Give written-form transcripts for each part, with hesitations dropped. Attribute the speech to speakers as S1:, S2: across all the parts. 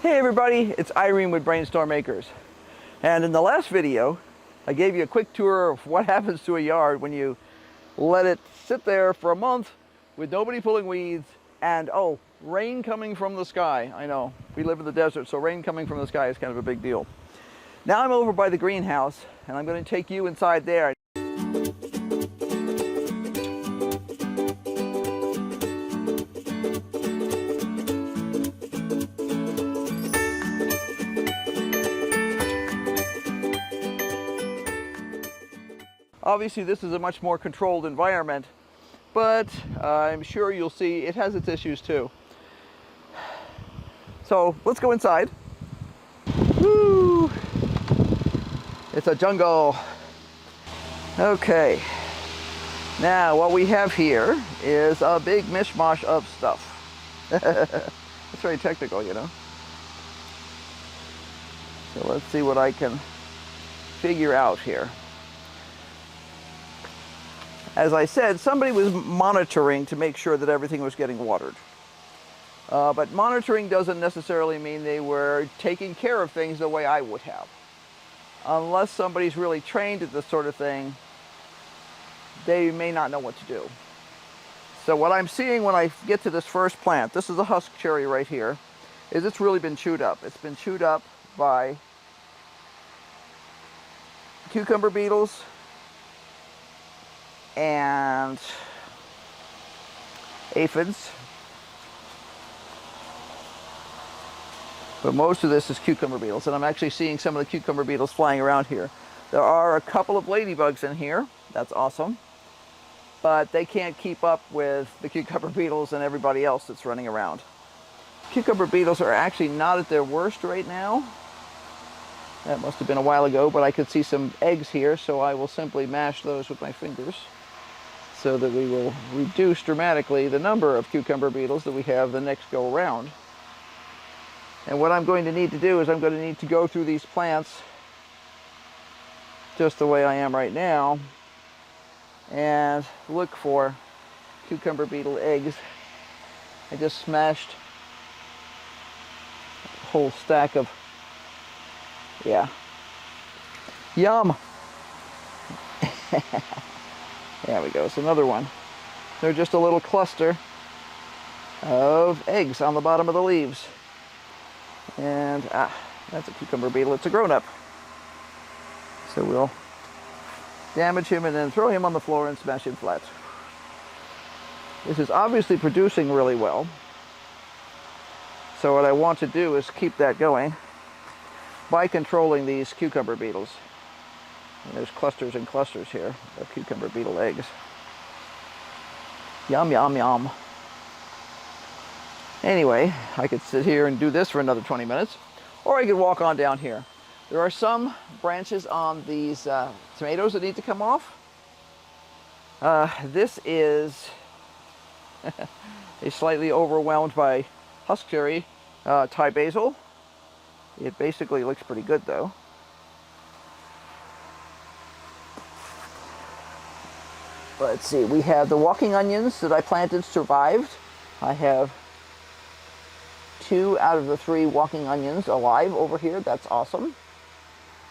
S1: Hey everybody, it's Irene with BrainStormAcres. And in the last video, I gave you a quick tour of what happens to a yard when you let it sit there for a month with nobody pulling weeds and, oh, rain coming from the sky. I know, we live in the desert, so rain coming from the sky is kind of a big deal. Now I'm over by the greenhouse and I'm going to take you inside there. Obviously this is a much more controlled environment, but I'm sure you'll see it has its issues too. So let's go inside. Woo! It's a jungle. Okay, now what we have here is a big mishmash of stuff. It's very technical, you know. So let's see what I can figure out here. As I said, somebody was monitoring to make sure that everything was getting watered. But monitoring doesn't necessarily mean they were taking care of things the way I would have. Unless somebody's really trained at this sort of thing, they may not know what to do. So what I'm seeing when I get to this first plant, this is a husk cherry right here, is it's really been chewed up. It's been chewed up by cucumber beetles and aphids, but most of this is cucumber beetles, and I'm actually seeing some of the cucumber beetles flying around here. There are a couple of ladybugs in here, that's awesome, but they can't keep up with the cucumber beetles and everybody else that's running around. Cucumber beetles are actually not at their worst right now. That must have been a while ago, but I could see some eggs here, so I will simply mash those with my fingers, so that we will reduce dramatically the number of cucumber beetles that we have the next go around. And what I'm going to need to do is I'm going to need to go through these plants just the way I am right now and look for cucumber beetle eggs. I just smashed a whole stack of, yeah, yum. There we go, it's another one. They're just a little cluster of eggs on the bottom of the leaves. And, that's a cucumber beetle, it's a grown-up. So we'll damage him and then throw him on the floor and smash him flat. This is obviously producing really well. So what I want to do is keep that going by controlling these cucumber beetles. And there's clusters and clusters here of cucumber beetle eggs. Yum, yum, yum. Anyway, I could sit here and do this for another 20 minutes, or I could walk on down here. There are some branches on these tomatoes that need to come off. This is a slightly overwhelmed by husk cherry Thai basil. It basically looks pretty good though. Let's see, we have the walking onions that I planted survived. I have 2 out of the 3 walking onions alive over here. That's awesome.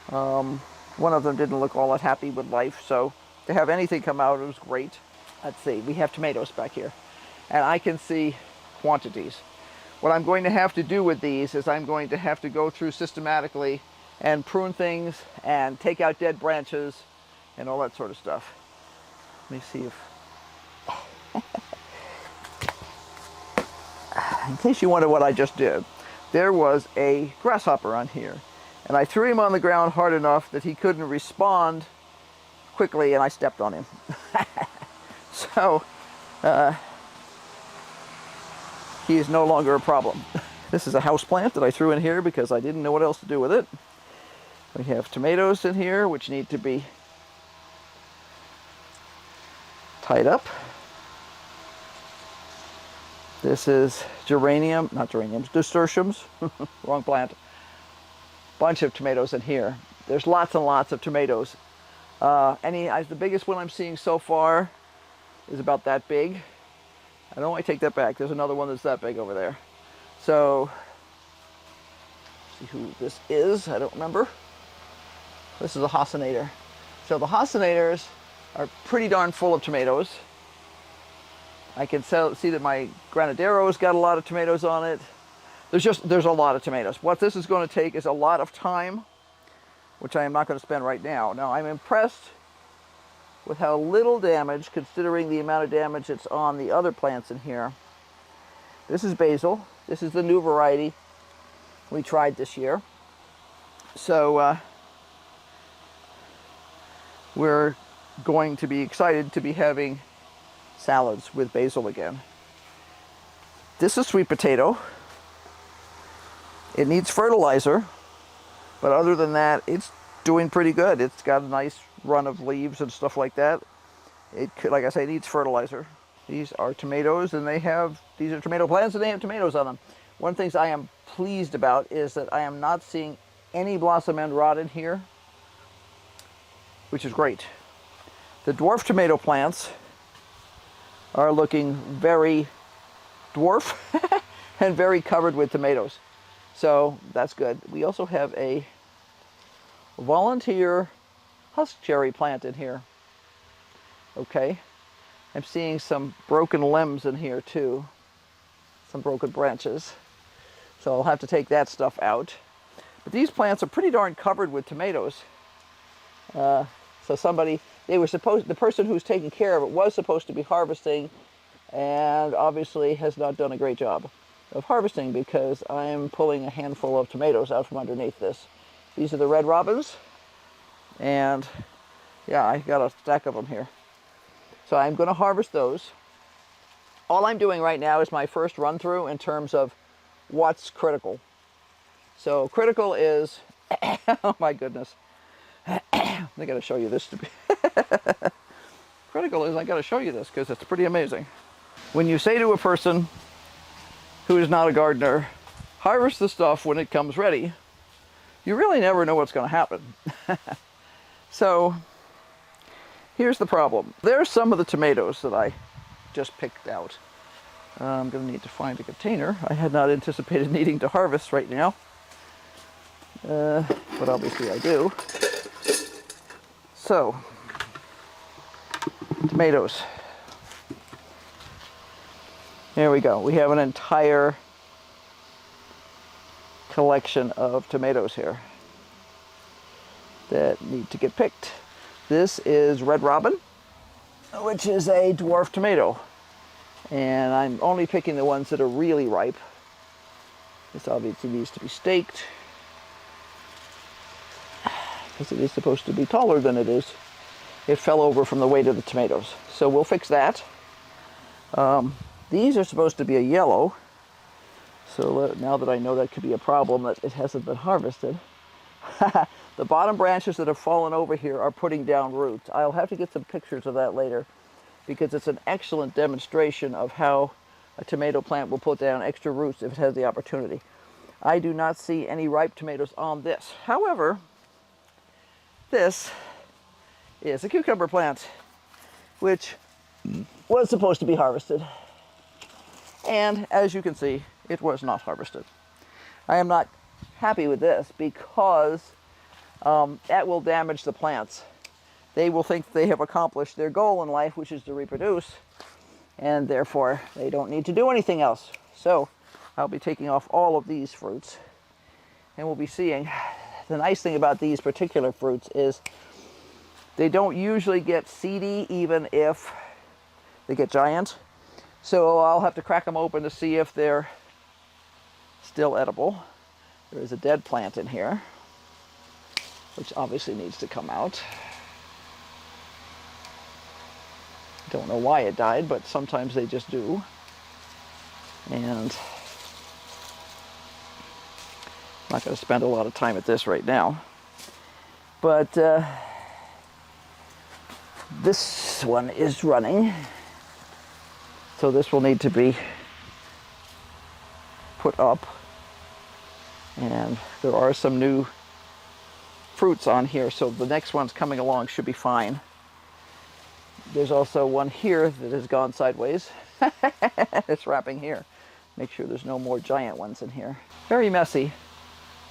S1: One of them didn't look all that happy with life, so to have anything come out, it was great. Let's see, we have tomatoes back here, and I can see quantities. What I'm going to have to do with these is I'm going to have to go through systematically and prune things and take out dead branches and all that sort of stuff. Let me see if... In case you wonder what I just did, there was a grasshopper on here, and I threw him on the ground hard enough that he couldn't respond quickly, and I stepped on him. So, he is no longer a problem. This is a house plant that I threw in here because I didn't know what else to do with it. We have tomatoes in here, which need to be tied up. This is nasturtiums, wrong plant. Bunch of tomatoes in here. There's lots and lots of tomatoes. The biggest one I'm seeing so far is about that big. I don't want to take that back. There's another one that's that big over there. So see who this is. I don't remember. This is a Hosinator. So the Hosinators are pretty darn full of tomatoes. I can see that my Granadero's got a lot of tomatoes on it. There's a lot of tomatoes. What this is going to take is a lot of time, which I am not going to spend right now. Now, I'm impressed with how little damage, considering the amount of damage that's on the other plants in here. This is basil. This is the new variety we tried this year. So we're going to be excited to be having salads with basil again. This is sweet potato. It needs fertilizer, but other than that, it's doing pretty good. It's got a nice run of leaves and stuff like that. It, like I say, needs fertilizer. These are tomatoes, and these are tomato plants, and they have tomatoes on them. One of the things I am pleased about is that I am not seeing any blossom end rot in here, which is great. The dwarf tomato plants are looking very dwarf and very covered with tomatoes. So that's good. We also have a volunteer husk cherry plant in here. Okay. I'm seeing some broken limbs in here too. Some broken branches. So I'll have to take that stuff out. But these plants are pretty darn covered with tomatoes. So the person who's taking care of it was supposed to be harvesting, and obviously has not done a great job of harvesting, because I'm pulling a handful of tomatoes out from underneath this. These are the red robins, and yeah, I got a stack of them here. So I'm going to harvest those. All I'm doing right now is my first run through in terms of what's critical. So critical is, oh my goodness, I got to show you this to be critical is I got to show you this because it's pretty amazing. When you say to a person who is not a gardener, harvest the stuff when it comes ready, you really never know what's going to happen. So here's the problem. There's some of the tomatoes that I just picked out. I'm going to need to find a container. I had not anticipated needing to harvest right now, but obviously I do. So, tomatoes. Here we go. We have an entire collection of tomatoes here that need to get picked. This is Red Robin, which is a dwarf tomato. And I'm only picking the ones that are really ripe. This obviously needs to be staked, because it is supposed to be taller than it is. It fell over from the weight of the tomatoes. So we'll fix that. These are supposed to be a yellow. So now that I know that could be a problem, that it hasn't been harvested. The bottom branches that have fallen over here are putting down roots. I'll have to get some pictures of that later, because it's an excellent demonstration of how a tomato plant will put down extra roots if it has the opportunity. I do not see any ripe tomatoes on this. However, this is a cucumber plant, which was supposed to be harvested. And as you can see, it was not harvested. I am not happy with this, because that will damage the plants. They will think they have accomplished their goal in life, which is to reproduce, and therefore they don't need to do anything else. So I'll be taking off all of these fruits, and we'll be seeing. The nice thing about these particular fruits is they don't usually get seedy, even if they get giant. So I'll have to crack them open to see if they're still edible. There is a dead plant in here, which obviously needs to come out. Don't know why it died, but sometimes they just do. And I'm not going to spend a lot of time at this right now. But this one is running. So this will need to be put up. And there are some new fruits on here, so the next one's coming along should be fine. There's also one here that has gone sideways. It's wrapping here. Make sure there's no more giant ones in here. Very messy.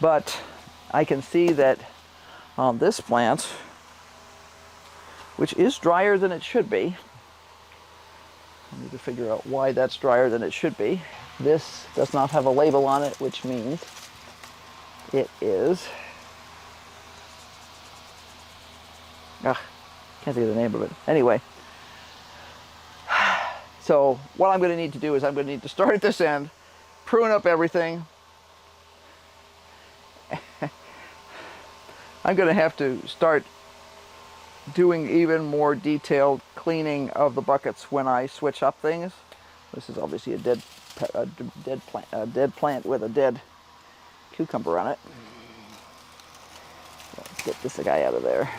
S1: But I can see that on this plant, which is drier than it should be, I need to figure out why that's drier than it should be. This does not have a label on it, which means it is, can't think of the name of it. Anyway, so what I'm going to need to do is I'm going to need to start at this end, prune up everything. I'm going to have to start doing even more detailed cleaning of the buckets when I switch up things. This is obviously a dead plant with a dead cucumber on it. Let's get this guy out of there.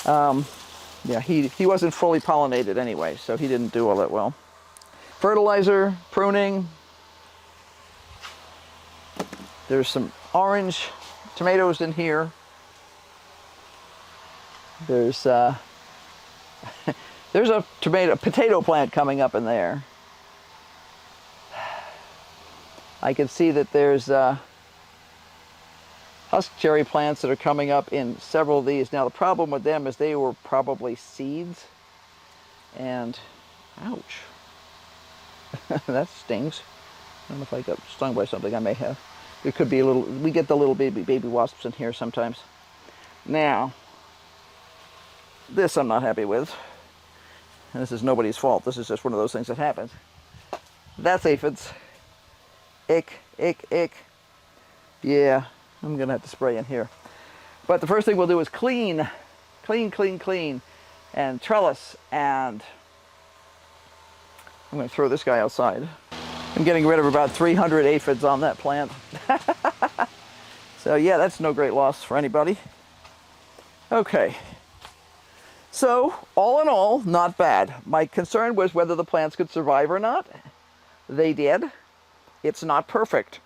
S1: Yeah, he wasn't fully pollinated anyway, so he didn't do all that well. Fertilizer, pruning. There's some orange tomatoes in here. There's there's a potato plant coming up in there. I can see that there's husk cherry plants that are coming up in several of these. Now the problem with them is they were probably seeds, and ouch, that stings. I don't know if I got stung by something. I may have. It could be a little. We get the little baby wasps in here sometimes. Now, this I'm not happy with. And this is nobody's fault. This is just one of those things that happens. That's aphids. Ick, ick, ick. Yeah, I'm going to have to spray in here. But the first thing we'll do is clean, and trellis, and I'm going to throw this guy outside. I'm getting rid of about 300 aphids on that plant. So yeah, that's no great loss for anybody. Okay. So, all in all, not bad. My concern was whether the plants could survive or not. They did. It's not perfect.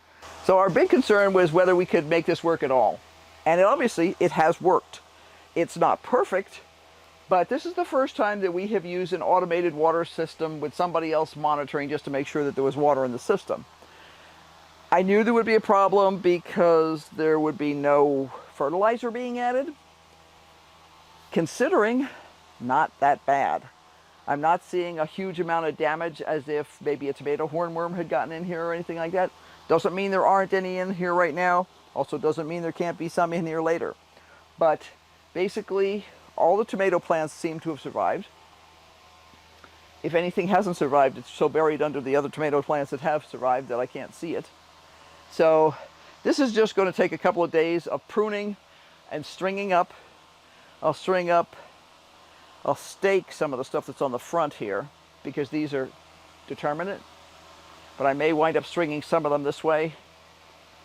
S1: So our big concern was whether we could make this work at all. And obviously, it has worked. It's not perfect, but this is the first time that we have used an automated water system with somebody else monitoring just to make sure that there was water in the system. I knew there would be a problem because there would be no fertilizer being added. Considering, not that bad. I'm not seeing a huge amount of damage as if maybe a tomato hornworm had gotten in here or anything like that. Doesn't mean there aren't any in here right now. Also doesn't mean there can't be some in here later. But basically, all the tomato plants seem to have survived. If anything hasn't survived, it's so buried under the other tomato plants that have survived that I can't see it. So this is just going to take a couple of days of pruning and stringing up. I'll stake some of the stuff that's on the front here because these are determinate, but I may wind up stringing some of them this way.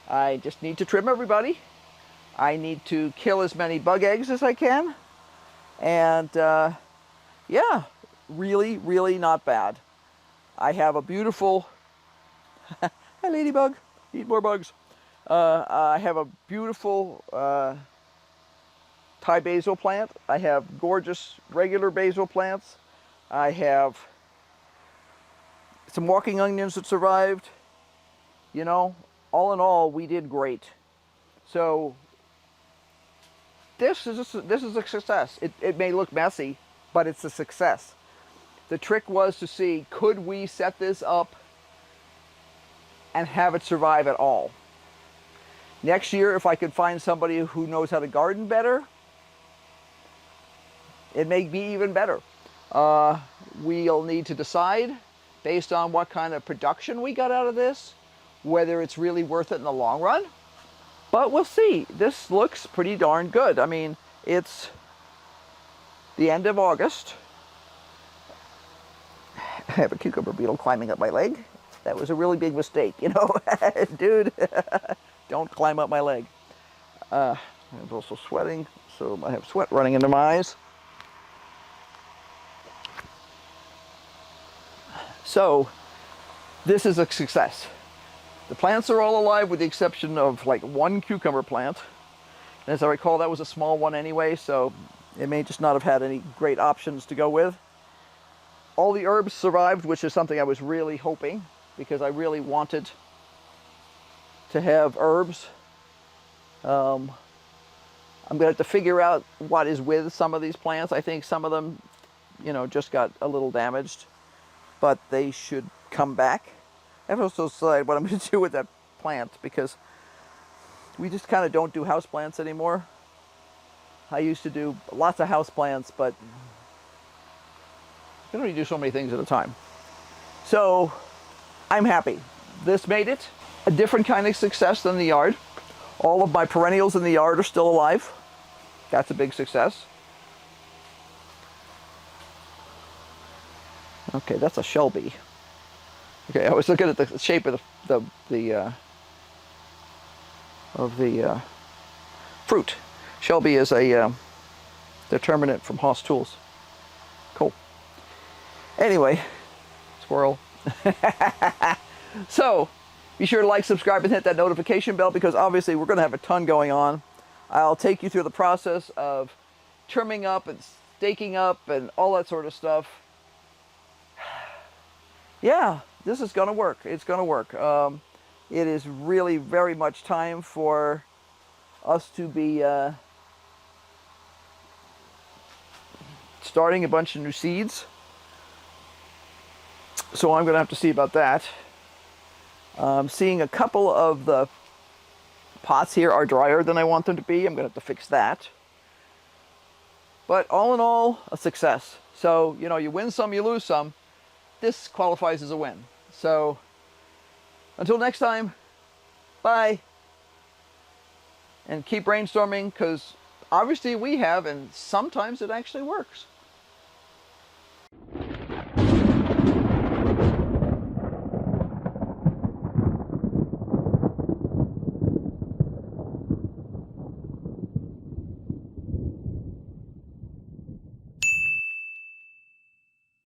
S1: I just need to trim everybody. I need to kill as many bug eggs as I can. And yeah, really, really not bad. I have a beautiful, hi ladybug, eat more bugs. I have a beautiful Thai basil plant. I have gorgeous regular basil plants. I have some walking onions that survived. You know, all in all, we did great. So this is a success. It may look messy, but it's a success. The trick was to see, could we set this up and have it survive at all? Next year, if I could find somebody who knows how to garden better, it may be even better. We'll need to decide, based on what kind of production we got out of this, whether it's really worth it in the long run. But we'll see. This looks pretty darn good. I mean, it's the end of August. I have a cucumber beetle climbing up my leg. That was a really big mistake, you know. Dude, don't climb up my leg. I'm also sweating, so I have sweat running into my eyes. So, this is a success. The plants are all alive with the exception of like one cucumber plant. And as I recall, that was a small one anyway, so it may just not have had any great options to go with. All the herbs survived, which is something I was really hoping, because I really wanted to have herbs. I'm going to have to figure out what is with some of these plants. I think some of them, you know, just got a little damaged, but they should come back. I have to also decide what I'm going to do with that plant, because we just kind of don't do house plants anymore. I used to do lots of house plants, but you can only do so many things at a time. So I'm happy. This made it a different kind of success than the yard. All of my perennials in the yard are still alive. That's a big success. Okay, that's a Shelby. Okay, I was looking at the shape of the fruit. Shelby is a determinant from Haas Tools. Cool. Anyway, squirrel. So, be sure to like, subscribe, and hit that notification bell, because obviously we're going to have a ton going on. I'll take you through the process of trimming up and staking up and all that sort of stuff. Yeah, this is going to work. It's going to work. It is really very much time for us to be starting a bunch of new seeds. So I'm going to have to see about that. Seeing a couple of the pots here are drier than I want them to be. I'm going to have to fix that. But all in all, a success. So, you know, you win some, you lose some. This qualifies as a win. So, until next time, bye. And keep brainstorming, because obviously we have, and sometimes it actually works.